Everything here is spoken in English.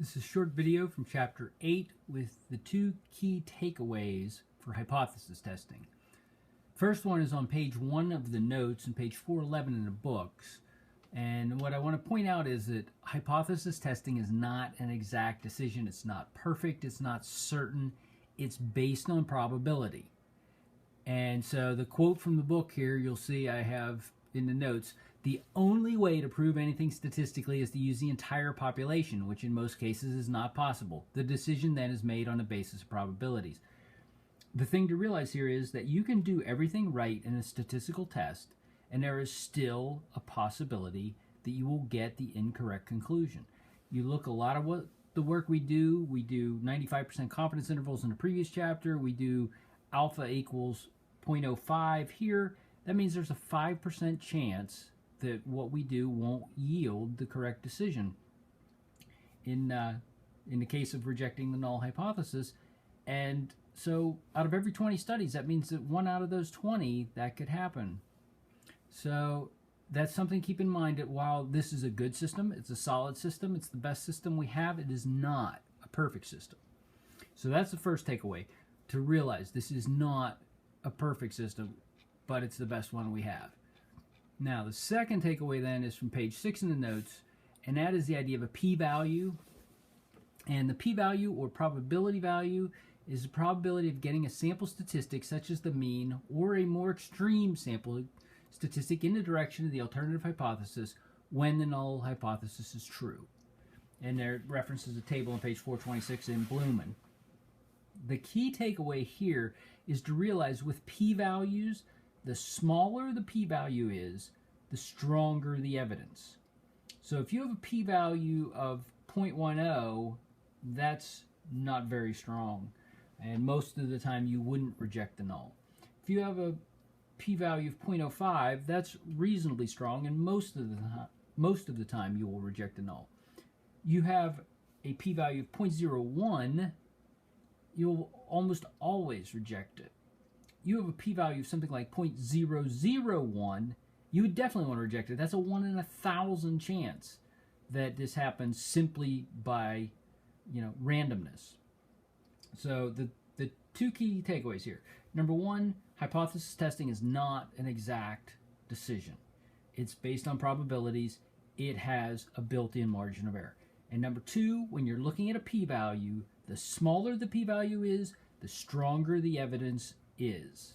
This is a short video from Chapter 8 with the two key takeaways for hypothesis testing. First one is on page 1 of the notes and page 411 in the books. And what I want to point out is that hypothesis testing is not an exact decision. It's not perfect. It's not certain. It's based on probability. And so the quote from the book here, you'll see I have in the notes, the only way to prove anything statistically is to use the entire population, which in most cases is not possible. The decision then is made on the basis of probabilities. The thing to realize here is that you can do everything right in a statistical test, and there is still a possibility that you will get the incorrect conclusion. You look a lot of what the work we do 95% confidence intervals in the previous chapter, we do alpha equals 0.05 here. That means there's a 5% chance that what we do won't yield the correct decision in the case of rejecting the null hypothesis. And so out of every 20 studies, that means that 1 out of those 20, that could happen. So that's something to keep in mind, that while this is a good system, it's a solid system, it's the best system we have, it is not a perfect system. So that's the first takeaway, to realize this is not a perfect system, but it's the best one we have. Now, the second takeaway then is from page 6 in the notes, and that is the idea of a p-value. And the p-value, or probability value, is the probability of getting a sample statistic such as the mean or a more extreme sample statistic in the direction of the alternative hypothesis when the null hypothesis is true. And there references a table on page 426 in Blumen. The key takeaway here is to realize with p-values, the smaller the p-value is, the stronger the evidence. So if you have a p-value of 0.10, that's not very strong. And most of the time you wouldn't reject the null. If you have a p-value of 0.05, that's reasonably strong, and most of the time you will reject the null. You have a p-value of 0.01, you'll almost always reject it. You have a p-value of something like 0.001, you would definitely want to reject it. That's a 1 in 1,000 chance that this happens simply by, randomness. So the two key takeaways here. Number one, hypothesis testing is not an exact decision. It's based on probabilities. It has a built-in margin of error. And number two, when you're looking at a p-value, the smaller the p-value is, the stronger the evidence is.